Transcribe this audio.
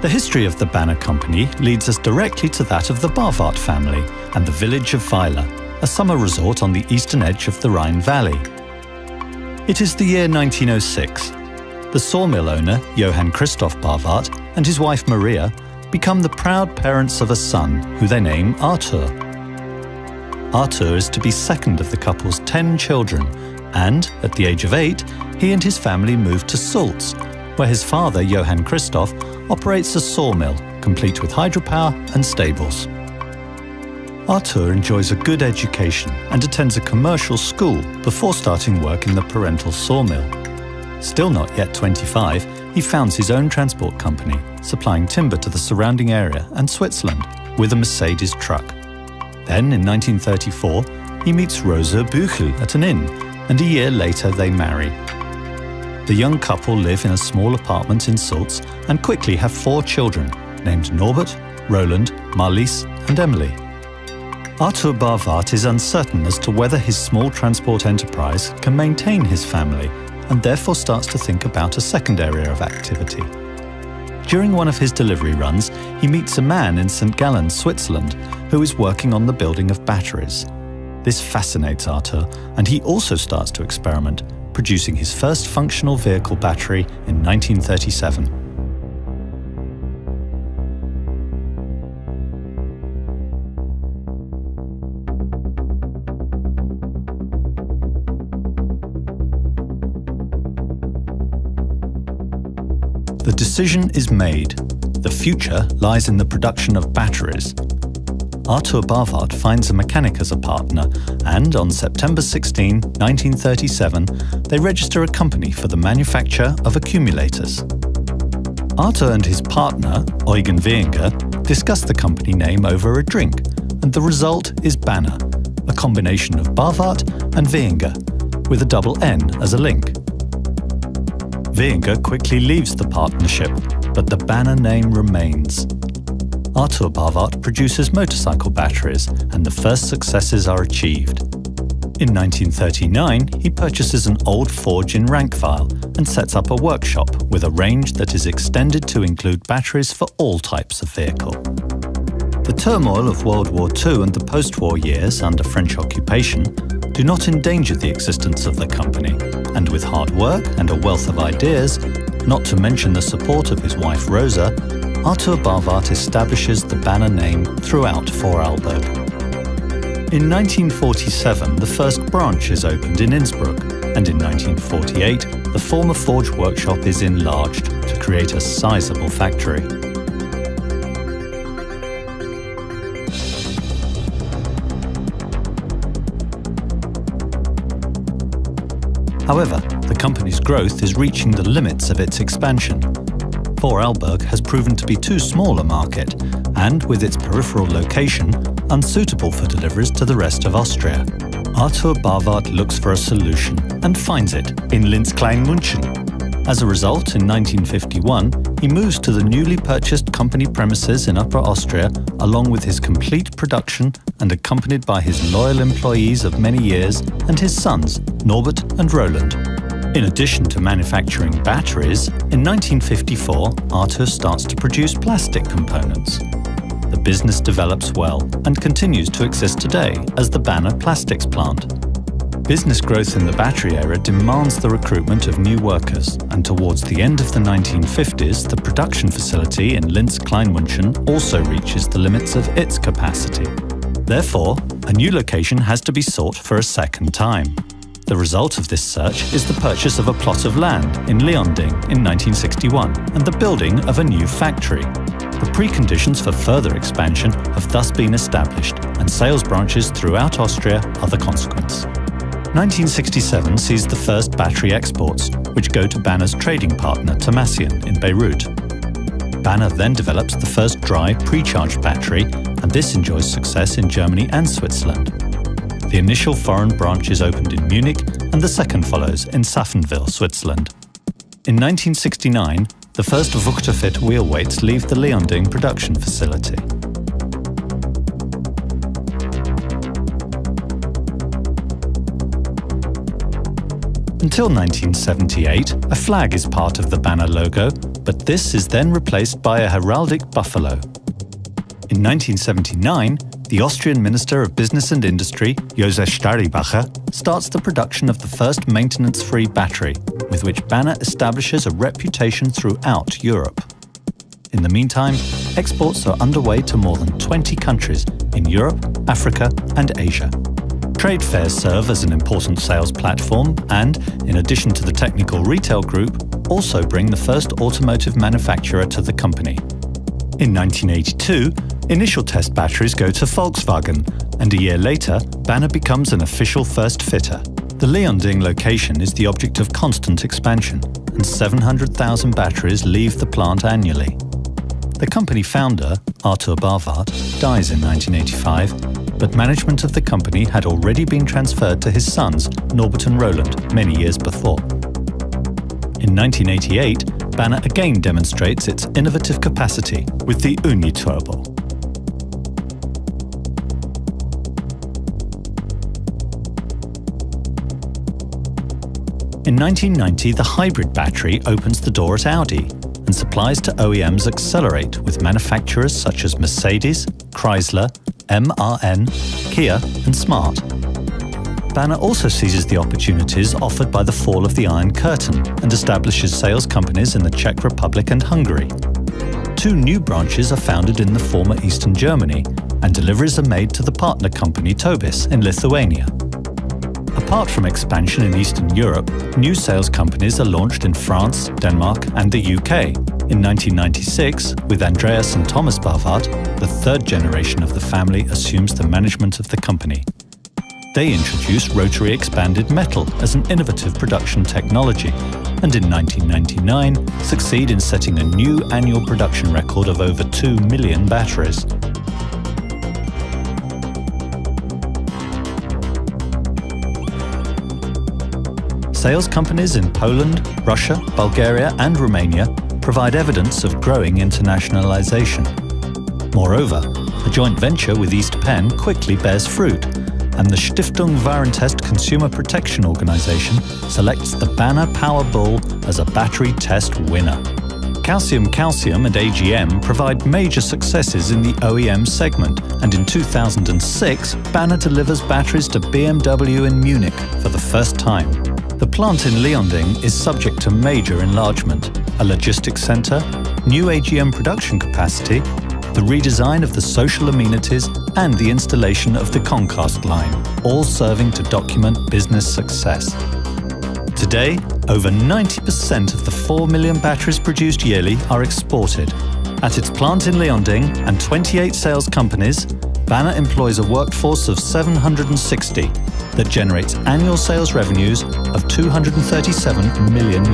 The history of the Banner Company leads us directly to that of the Barwart family and the village of Weiler, a summer resort on the eastern edge of the Rhine Valley. It is the year 1906. The sawmill owner, Johann Christoph Barwart, and his wife Maria become the proud parents of a son who they name Arthur. Arthur is to be second of the couple's 10 children, and at the age of 8, he and his family moved to Sulz, where his father, Johann Christoph, operates a sawmill, complete with hydropower and stables. Arthur enjoys a good education and attends a commercial school before starting work in the parental sawmill. Still not yet 25, he founds his own transport company, supplying timber to the surrounding area and Switzerland with a Mercedes truck. Then, in 1934, he meets Rosa Büchel at an inn, and a year later they marry. The young couple live in a small apartment in Sulz and quickly have 4 children, named Norbert, Roland, Marlies and Emily. Arthur Barwart is uncertain as to whether his small transport enterprise can maintain his family, and therefore starts to think about a second area of activity. During one of his delivery runs, he meets a man in St. Gallen, Switzerland, who is working on the building of batteries. This fascinates Arthur, and he also starts to experiment, producing his first functional vehicle battery in 1937. The decision is made. The future lies in the production of batteries. Arthur Barwart finds a mechanic as a partner, and on September 16, 1937, they register a company for the manufacture of accumulators. Arthur and his partner, Eugen Wehinger, discuss the company name over a drink, and the result is Banner, a combination of Barwart and Wehinger, with a double N as a link. Wehinger quickly leaves the partnership, but the Banner name remains. Arthur Barwart produces motorcycle batteries, and the first successes are achieved. In 1939, he purchases an old forge in Rankweil and sets up a workshop with a range that is extended to include batteries for all types of vehicle. The turmoil of World War II and the post-war years under French occupation do not endanger the existence of the company, and with hard work and a wealth of ideas, not to mention the support of his wife Rosa, Arthur Barwart establishes the Banner name throughout Vorarlberg. In 1947, the first branch is opened in Innsbruck, and in 1948, the former forge workshop is enlarged to create a sizable factory. However, the company's growth is reaching the limits of its expansion. Vorarlberg has proven to be too small a market, and with its peripheral location, unsuitable for deliveries to the rest of Austria. Arthur Barwart looks for a solution and finds it in Linz-Kleinmünchen. As a result, in 1951, he moves to the newly purchased company premises in Upper Austria, along with his complete production and accompanied by his loyal employees of many years and his sons, Norbert and Roland. In addition to manufacturing batteries, in 1954, Arthur starts to produce plastic components. The business develops well and continues to exist today as the Banner Plastics plant. Business growth in the battery era demands the recruitment of new workers, and towards the end of the 1950s, the production facility in Linz-Kleinmünchen also reaches the limits of its capacity. Therefore, a new location has to be sought for a second time. The result of this search is the purchase of a plot of land in Leonding in 1961 and the building of a new factory. The preconditions for further expansion have thus been established, and sales branches throughout Austria are the consequence. 1967 sees the first battery exports, which go to Banner's trading partner Thomasian in Beirut. Banner then develops the first dry, pre-charged battery, and this enjoys success in Germany and Switzerland. The initial foreign branch is opened in Munich, and the second follows in Safenwil, Switzerland. In 1969, the first Wuchterfit wheel weights leave the Leonding production facility. Until 1978, a flag is part of the banner logo, but this is then replaced by a heraldic buffalo. In 1979, the Austrian Minister of Business and Industry, Josef Staribacher, starts the production of the first maintenance-free battery, with which Banner establishes a reputation throughout Europe. In the meantime, exports are underway to more than 20 countries in Europe, Africa, and Asia. Trade fairs serve as an important sales platform and, in addition to the technical retail group, also bring the first automotive manufacturer to the company. In 1982, initial test batteries go to Volkswagen, and a year later, Banner becomes an official first fitter. The Leonding location is the object of constant expansion, and 700,000 batteries leave the plant annually. The company founder, Arthur Barwart, dies in 1985, but management of the company had already been transferred to his sons, Norbert and Roland, many years before. In 1988, Banner again demonstrates its innovative capacity with the Uniturbo. In 1990, the hybrid battery opens the door at Audi, and supplies to OEMs accelerate with manufacturers such as Mercedes, Chrysler, MAN, Kia, and Smart. Banner also seizes the opportunities offered by the fall of the Iron Curtain and establishes sales companies in the Czech Republic and Hungary. 2 new branches are founded in the former Eastern Germany, and deliveries are made to the partner company Tobis in Lithuania. Apart from expansion in Eastern Europe, new sales companies are launched in France, Denmark, and the UK. In 1996, with Andreas and Thomas Barwart, the third generation of the family assumes the management of the company. They introduce rotary expanded metal as an innovative production technology, and in 1999 succeed in setting a new annual production record of over 2 million batteries. Sales companies in Poland, Russia, Bulgaria, and Romania provide evidence of growing internationalization. Moreover, a joint venture with East Penn quickly bears fruit, and the Stiftung Warentest Consumer Protection Organization selects the Banner Powerbull as a battery test winner. Calcium and AGM provide major successes in the OEM segment, and in 2006, Banner delivers batteries to BMW in Munich for the first time. The plant in Leonding is subject to major enlargement, a logistics center, new AGM production capacity, the redesign of the social amenities, and the installation of the Concast line, all serving to document business success. Today, over 90% of the 4 million batteries produced yearly are exported. At its plant in Leonding and 28 sales companies, Banner employs a workforce of 760 that generates annual sales revenues of €237 million.